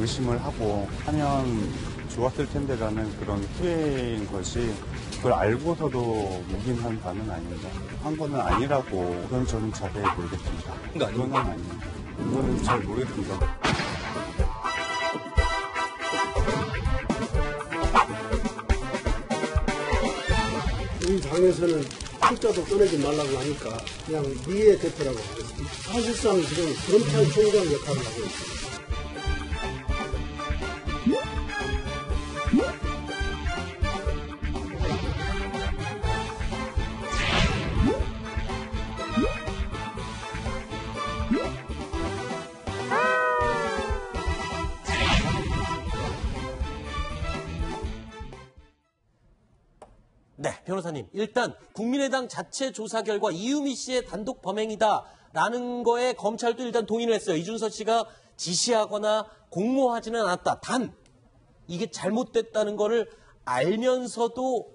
의심을 하고 하면 좋았을 텐데라는 그런 후회인 것이 그걸 알고서도 묵인한 바는 아닙니다. 한 거는 아니라고 그건 저는 자세히 모르겠습니다. 그건 아니에요. 그거는 잘 모르겠습니다. 이 당에서는 숫자도 꺼내지 말라고 하니까 그냥 미의 대표라고 하겠습니다. 사실상 지금 검찰 총장 역할을 하고 있습니다. 네, 변호사님. 일단 국민의당 자체 조사 결과 이유미 씨의 단독 범행이다라는 거에 검찰도 일단 동의를 했어요. 이준서 씨가 지시하거나 공모하지는 않았다. 단 이게 잘못됐다는 거를 알면서도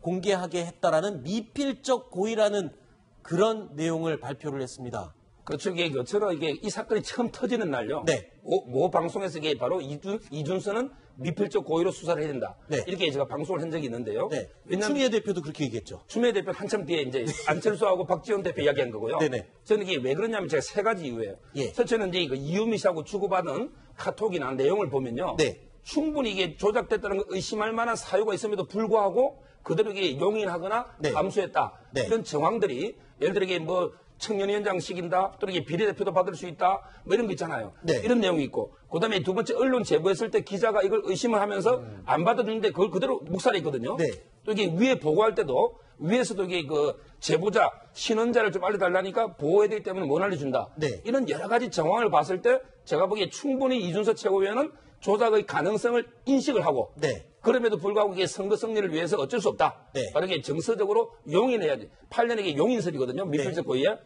공개하게 했다라는 미필적 고의라는 그런 내용을 발표를 했습니다. 그렇죠. 이게 이 사건이 처음 터지는 날요. 네. 모 방송에서 이게 바로 이준서는 미필적 고의로 수사를 해야 된다. 네. 이렇게 제가 방송을 한 적이 있는데요. 네. 왜냐하면 추미애 대표도 그렇게 얘기했죠. 추미애 대표 한참 뒤에 이제 안철수하고 박지원 대표 이야기한 거고요. 네네. 저는 이게 왜 그러냐면 제가 세 가지 이유예요. 예. 첫째는 이제 이유미 씨하고 주고받은 카톡이나 내용을 보면요. 네. 충분히 이게 조작됐다는 걸 의심할 만한 사유가 있음에도 불구하고 그대로 이게 용인하거나 네. 감수했다. 네. 이런 정황들이 예를 들어 이게 뭐 청년위원장 시킨다, 또는 이게 비례대표도 받을 수 있다, 뭐 이런 거 있잖아요. 네. 이런 내용이 있고, 그 다음에 두 번째 언론 제보했을 때 기자가 이걸 의심을 하면서 안 받아주는데 그걸 그대로 묵살해 있거든요. 네. 또 이게 위에 보고할 때도 위에서도 이게 그 제보자, 신원자를 좀 알려달라니까 보호해야 되기 때문에 못 알려준다. 네. 이런 여러 가지 정황을 봤을 때 제가 보기에 충분히 이준서 최고위원은 조작의 가능성을 인식을 하고 네. 그럼에도 불구하고 이게 선거 승리를 위해서 어쩔 수 없다. 네. 바로 이게 정서적으로 용인해야지. 8년에 이게 용인설이거든요. 미필적 고의에.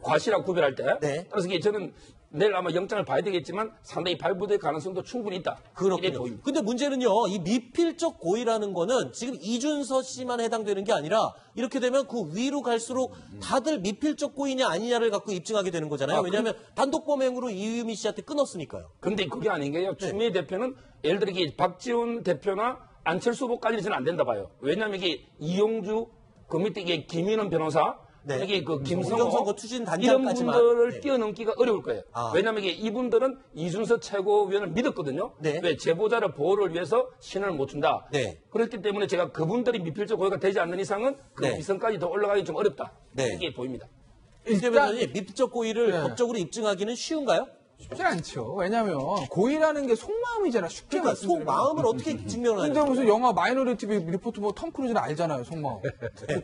과실하고 구별할 때. 네. 그래서 이게 저는 내일 아마 영장을 봐야 되겠지만 상당히 발부될 가능성도 충분히 있다. 이렇게 그렇군요. 보입니다. 근데 문제는요, 이 미필적 고의라는 거는 지금 이준서 씨만 해당되는 게 아니라 이렇게 되면 그 위로 갈수록 다들 미필적 고의냐 아니냐를 갖고 입증하게 되는 거잖아요. 왜냐하면 단독 범행으로 이유미 씨한테 끊었으니까요. 근데 그게 아닌 게요. 네. 추미애 대표는 예를 들어 이게 박지원 대표나 안철수 후보까지는 저는 안 된다 봐요. 왜냐하면 이게 이용주, 그 밑에 이게 김인원 변호사, 네. 이게 그 김성호 공정선거 추진 이런 단장까지만. 분들을 네. 뛰어넘기가 어려울 거예요. 아. 왜냐하면 이게 이분들은 이준서 최고위원을 믿었거든요. 네. 왜 제보자를 보호를 위해서 신원을 못 준다. 네. 그렇기 때문에 제가 그분들이 미필적 고의가 되지 않는 이상은 그 네. 위선까지 더 올라가기 좀 어렵다. 네. 이렇게 보입니다. 일단 미필적 고의를 법적으로 입증하기는 쉬운가요? 쉽지 않죠. 왜냐하면 고의라는 게 속마음이잖아. 쉽게 그러니까 말씀드리면. 속마음을 어떻게 증명을 근데 하냐? 무슨 영화 마이너리티 리포트 뭐 톰 크루즈는 알잖아요, 속마음.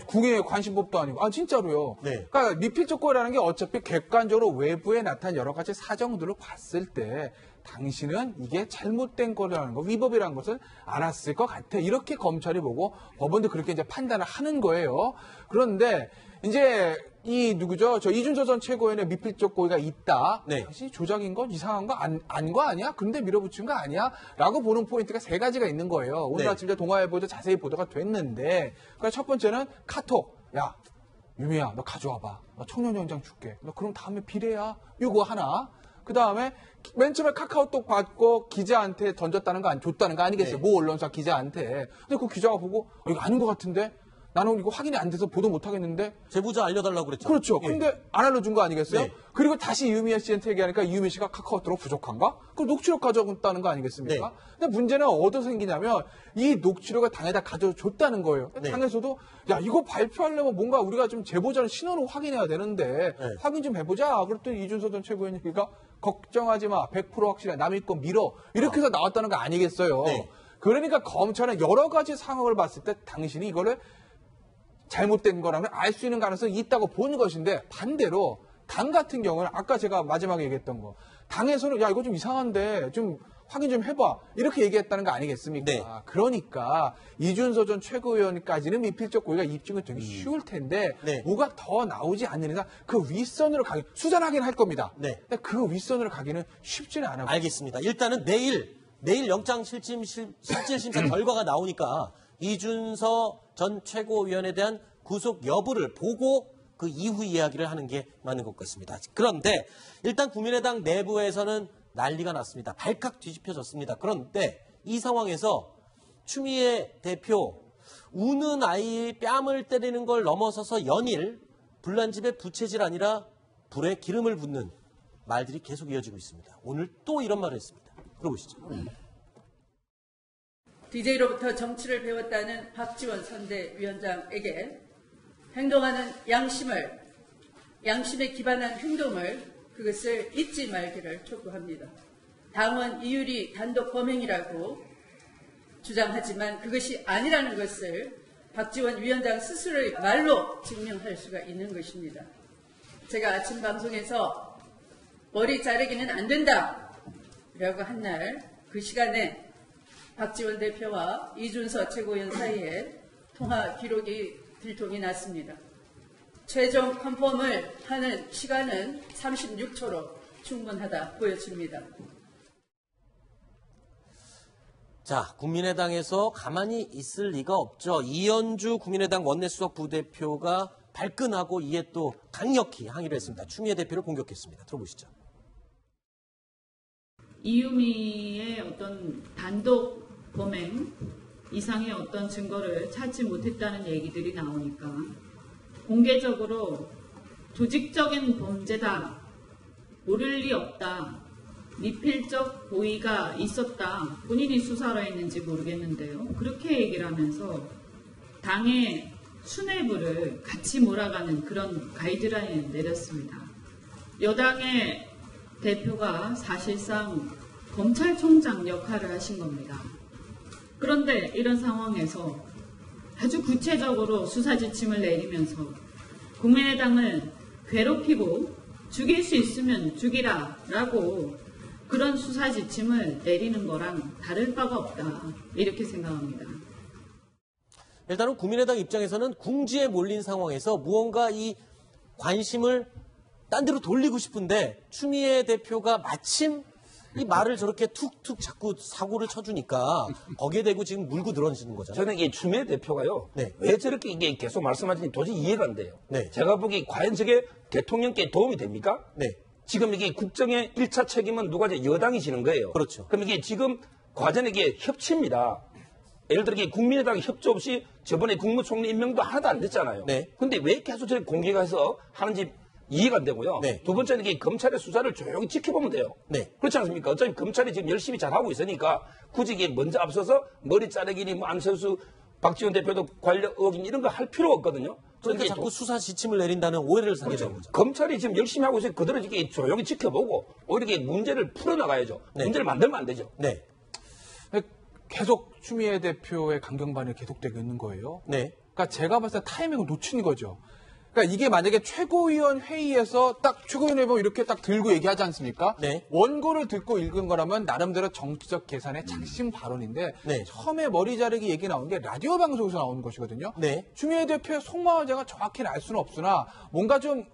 궁예 관심법도 아니고. 아, 진짜로요. 네. 그러니까 미필적 고의라는 게 어차피 객관적으로 외부에 나타난 여러 가지 사정들을 봤을 때 당신은 이게 잘못된 거라는 거, 위법이라는 것을 알았을 것 같아. 이렇게 검찰이 보고 법원도 그렇게 이제 판단을 하는 거예요. 그런데 이제 이 누구죠? 저 이준서 전 최고위원의 미필적 고의가 있다. 네. 사실 조작인 건 이상한 거 안 거 아니야? 근데 밀어붙인 거 아니야? 라고 보는 포인트가 세 가지가 있는 거예요. 오늘 네. 아침 이제 동아일보도 자세히 보도가 됐는데 그러니까 첫 번째는 카톡. 야, 유미야, 너 가져와봐. 나 청년연장 줄게. 너 그럼 다음에 비례야. 요거 하나. 그 다음에 맨 처음에 카카오톡 받고 기자한테 던졌다는 거 줬다는 거 아니겠어요? 네. 모 언론사 기자한테. 근데 그 기자가 보고 이거 아닌 것 같은데? 나는 이거 확인이 안 돼서 보도 못 하겠는데? 제보자 알려달라고 그랬죠. 그렇죠. 예. 근데 안 알려준 거 아니겠어요? 네. 그리고 다시 이유미 씨한테 얘기하니까 이유미 씨가 카카오톡으로 부족한가? 그럼 녹취록 가져왔다는 거 아니겠습니까? 네. 근데 문제는 어디서 생기냐면 이 녹취록을 당에다 가져줬다는 거예요. 네. 당에서도 야 이거 발표하려면 뭔가 우리가 좀 제보자는 신원을 확인해야 되는데 네. 확인 좀 해보자. 그랬더니 이준서 전 최고위원 얘기가 걱정하지 마. 100% 확실해. 남의 건 밀어. 이렇게 해서 나왔다는 거 아니겠어요? 네. 그러니까 검찰은 여러 가지 상황을 봤을 때 당신이 이거를 잘못된 거라면 알 수 있는 가능성이 있다고 보는 것인데 반대로 당 같은 경우는 아까 제가 마지막에 얘기했던 거 당에서는 야 이거 좀 이상한데 좀 확인 좀 해봐 이렇게 얘기했다는 거 아니겠습니까? 네. 그러니까 이준서 전 최고위원까지는 미필적 고의가 입증이 되게 쉬울 텐데 네. 뭐가 더 나오지 않는 이상 그 윗선으로 가기 수사하긴 할 겁니다. 네. 근데 그 윗선으로 가기는 쉽지는 않아요. 알겠습니다. 일단은 내일 영장 실질심사 결과가 나오니까 이준서 전 최고위원에 대한 구속 여부를 보고 그 이후 이야기를 하는 게 맞는 것 같습니다. 그런데 일단 국민의당 내부에서는 난리가 났습니다. 발칵 뒤집혀졌습니다. 그런데 이 상황에서 추미애 대표 우는 아이의 뺨을 때리는 걸 넘어서서 연일 불난 집에 부채질 아니라 불에 기름을 붓는 말들이 계속 이어지고 있습니다. 오늘 또 이런 말을 했습니다. 들어보시죠. DJ로부터 정치를 배웠다는 박지원 선대위원장에게 행동하는 양심에 기반한 행동을 그것을 잊지 말기를 촉구합니다. 당원 이유리 단독 범행이라고 주장하지만 그것이 아니라는 것을 박지원 위원장 스스로의 말로 증명할 수가 있는 것입니다. 제가 아침 방송에서 머리 자르기는 안 된다 라고 한 날 그 시간에 박지원 대표와 이준서 최고위원 사이에 통화 기록이 들통이 났습니다. 최종 컨펌을 하는 시간은 36초로 충분하다 보여집니다. 자, 국민의당에서 가만히 있을 리가 없죠. 이현주 국민의당 원내수석 부대표가 발끈하고 이에 또 강력히 항의를 했습니다. 추미애 대표를 공격했습니다. 들어보시죠. 이유미의 어떤 단독 범행 이상의 어떤 증거를 찾지 못했다는 얘기들이 나오니까 공개적으로 조직적인 범죄다, 모를 리 없다, 미필적 고의가 있었다, 본인이 수사를 했는지 모르겠는데요. 그렇게 얘기를 하면서 당의 수뇌부를 같이 몰아가는 그런 가이드라인을 내렸습니다. 여당의 대표가 사실상 검찰총장 역할을 하신 겁니다. 그런데 이런 상황에서 아주 구체적으로 수사 지침을 내리면서 국민의당을 괴롭히고 죽일 수 있으면 죽이라라고 그런 수사 지침을 내리는 거랑 다를 바가 없다. 이렇게 생각합니다. 일단은 국민의당 입장에서는 궁지에 몰린 상황에서 무언가 이 관심을 딴 데로 돌리고 싶은데 추미애 대표가 마침 이 말을 저렇게 툭툭 자꾸 사고를 쳐주니까 거기에 대고 지금 물고 늘어지는 거잖아요. 저는 이게 추미애 대표가요. 네. 왜 저렇게 이게 계속 말씀하시는지 도저히 이해가 안 돼요. 네. 제가 보기 과연 저게 대통령께 도움이 됩니까? 네. 지금 이게 국정의 1차 책임은 누가 이제 여당이 지는 거예요. 그렇죠. 그럼 이게 지금 과연 이게 협치입니다. 예를 들어 이게 국민의당 협조 없이 저번에 국무총리 임명도 하나도 안 됐잖아요. 네. 근데 왜 계속 저렇게 공개가 해서 하는지 이해가 안 되고요. 네. 두 번째는 이게 검찰의 수사를 조용히 지켜보면 돼요. 네. 그렇지 않습니까? 어차피 검찰이 지금 열심히 잘하고 있으니까 굳이 이게 먼저 앞서서 머리 자르기니 뭐 안철수, 박지원 대표도 관련 의혹이니 이런 거 할 필요가 없거든요. 그러니까 자꾸 수사 지침을 내린다는 오해를 사게 되는 거죠. 검찰이 지금 열심히 하고 있어요. 그대로 이렇게 조용히 지켜보고 오히려 이게 문제를 풀어나가야죠. 네. 문제를 만들면 안 되죠. 네. 계속 추미애 대표의 강경반이 계속되고 있는 거예요. 네. 그러니까 제가 봤을 때 타이밍을 놓친 거죠. 그러니까 이게 만약에 최고위원 회의에서 딱 최고위원 회의 이렇게 딱 들고 얘기하지 않습니까? 네. 원고를 듣고 읽은 거라면 나름대로 정치적 계산의 작심 발언인데 네. 처음에 머리 자르기 얘기 나온 게 라디오 방송에서 나오는 것이거든요. 네. 추미애 대표의 속마음을 제가 정확히 알 수는 없으나 뭔가 좀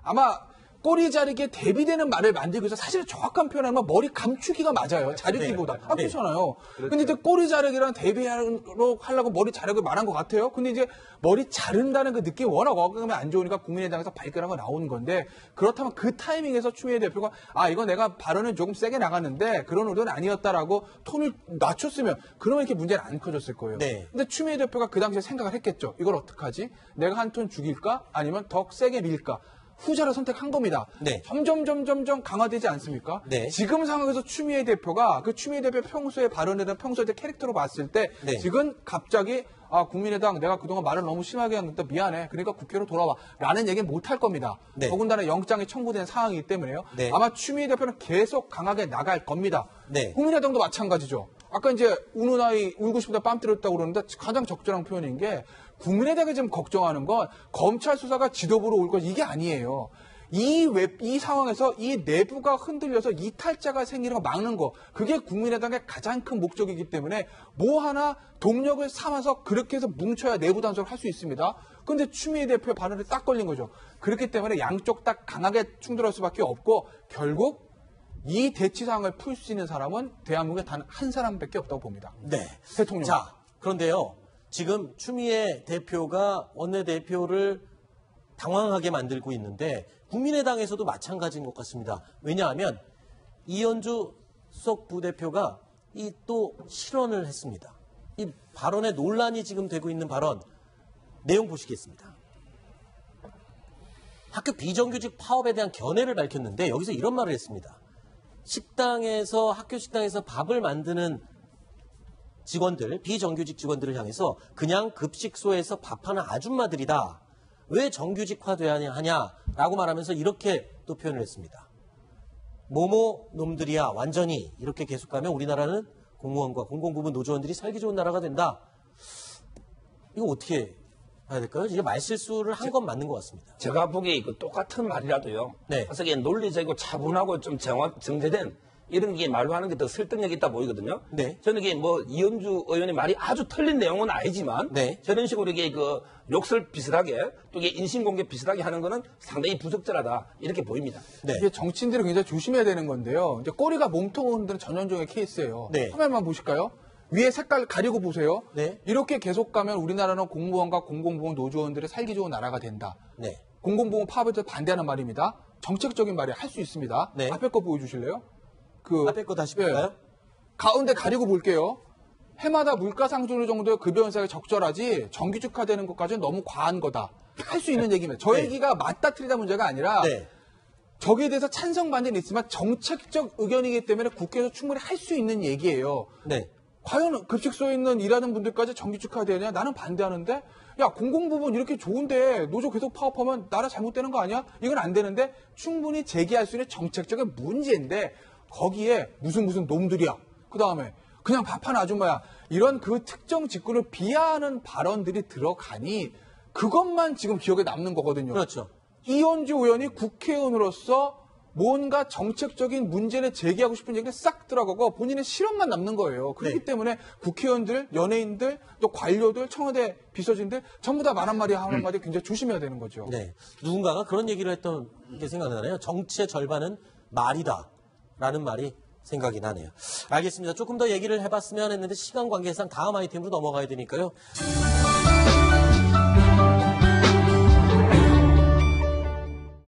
아마 꼬리 자르기에 대비되는 말을 만들고 있어. 사실 정확한 표현하면 머리 감추기가 맞아요. 자르기보다. 네. 그렇잖아요. 근데 이제 꼬리 자르기랑 대비하려고 머리 자르기 말한 것 같아요. 근데 이제 머리 자른다는 그 느낌이 워낙 어감이 안 좋으니까 국민의당에서 발끈하고 나오는 건데 그렇다면 그 타이밍에서 추미애 대표가 이거 내가 발언을 조금 세게 나갔는데 그런 의도는 아니었다라고 톤을 낮췄으면 그러면 이렇게 문제는 안 커졌을 거예요. 네. 근데 추미애 대표가 그 당시에 생각을 했겠죠. 이걸 어떡하지? 내가 한 톤 죽일까? 아니면 더 세게 밀까? 후자를 선택한 겁니다. 네. 점점 강화되지 않습니까? 네. 지금 상황에서 추미애 대표가 그 추미애 대표 평소에 발언이나 평소에 캐릭터로 봤을 때 네. 지금 갑자기 국민의당 내가 그동안 말을 너무 심하게 했는데 미안해. 그러니까 국회로 돌아와. 라는 얘기는 못할 겁니다. 네. 더군다나 영장이 청구된 상황이기 때문에요. 네. 아마 추미애 대표는 계속 강하게 나갈 겁니다. 네. 국민의당도 마찬가지죠. 아까 이제 우는 아이 울고 싶다 뺨 때렸다고 그러는데 가장 적절한 표현인 게 국민의당이 지금 걱정하는 건 검찰 수사가 지도부로 올 것 이게 아니에요. 이 상황에서 이 내부가 흔들려서 이탈자가 생기는 거 막는 거 그게 국민의당의 가장 큰 목적이기 때문에 뭐 하나 동력을 삼아서 그렇게 해서 뭉쳐야 내부 단속을 할 수 있습니다. 그런데 추미애 대표의 발언에 딱 걸린 거죠. 그렇기 때문에 양쪽 딱 강하게 충돌할 수밖에 없고 결국 이 대치 상황을 풀 수 있는 사람은 대한민국에 단 한 사람밖에 없다고 봅니다. 네. 대통령. 자, 그런데요. 지금 추미애 대표가 원내대표를 당황하게 만들고 있는데 국민의당에서도 마찬가지인 것 같습니다. 왜냐하면 이현주 수석 부대표가 이 또 실언을 했습니다. 이 발언에 논란이 지금 되고 있는 발언 내용 보시겠습니다. 학교 비정규직 파업에 대한 견해를 밝혔는데 여기서 이런 말을 했습니다. 학교 식당에서 밥을 만드는 직원들, 비정규직 직원들을 향해서 그냥 급식소에서 밥하는 아줌마들이다. 왜 정규직화돼야 하냐라고 말하면서 이렇게 또 표현을 했습니다. 모모 놈들이야 완전히 이렇게 계속 가면 우리나라는 공무원과 공공부문 노조원들이 살기 좋은 나라가 된다. 이거 어떻게 해야 될까요? 이게 말실수를 한 건 맞는 것 같습니다. 제가 보기에 그 똑같은 말이라도요. 네. 그래서 이게 논리적이고 차분하고 좀 정제된 이런 게 말로 하는 게 더 설득력이 있다 보이거든요. 네. 저는 이게 뭐 이현주 의원의 말이 아주 틀린 내용은 아니지만 네. 저런 식으로 이게 그 욕설 비슷하게 또 이게 인신공격 비슷하게 하는 거는 상당히 부적절하다 이렇게 보입니다. 네. 이게 정치인들이 굉장히 조심해야 되는 건데요. 이제 꼬리가 몸통 흔드는 전형적인 케이스예요. 네. 화면만 보실까요? 위에 색깔 가리고 보세요. 네. 이렇게 계속 가면 우리나라는 공무원과 공공부문 노조원들의 살기 좋은 나라가 된다. 네. 공공부문 파업에 반대하는 말입니다. 정책적인 말이 할 수 있습니다. 네. 앞에 거 보여주실래요? 앞에 거 다시 볼까요? 가운데 가리고 볼게요. 해마다 물가 상승률 정도의 급여 인상이 적절하지 정규직화되는 것까지는 너무 과한 거다. 할 수 있는 얘기입니다. 저 네. 얘기가 맞다 틀리다 문제가 아니라 네. 저기에 대해서 찬성 반대는 있지만 정책적 의견이기 때문에 국회에서 충분히 할 수 있는 얘기예요. 네. 과연 급식소에 있는 일하는 분들까지 정규직화되냐? 나는 반대하는데 야 공공부문 이렇게 좋은데 노조 계속 파업하면 나라 잘못되는 거 아니야? 이건 안 되는데 충분히 제기할 수 있는 정책적인 문제인데 거기에 무슨 놈들이야. 그다음에 그냥 밥하는 아줌마야. 이런 그 특정 직군을 비하하는 발언들이 들어가니 그것만 지금 기억에 남는 거거든요. 그렇죠. 이현주 의원이 국회의원으로서 뭔가 정책적인 문제를 제기하고 싶은 얘기를 싹 들어가고 본인의 실언만 남는 거예요. 그렇기 네. 때문에 국회의원들, 연예인들, 또 관료들, 청와대 비서진들 전부 다 말 한마디 하는 마디 굉장히 조심해야 되는 거죠. 네. 누군가가 그런 얘기를 했던 게 생각나네요. 정치의 절반은 말이다. 라는 말이 생각이 나네요. 알겠습니다. 조금 더 얘기를 해봤으면 했는데 시간 관계상 다음 아이템으로 넘어가야 되니까요.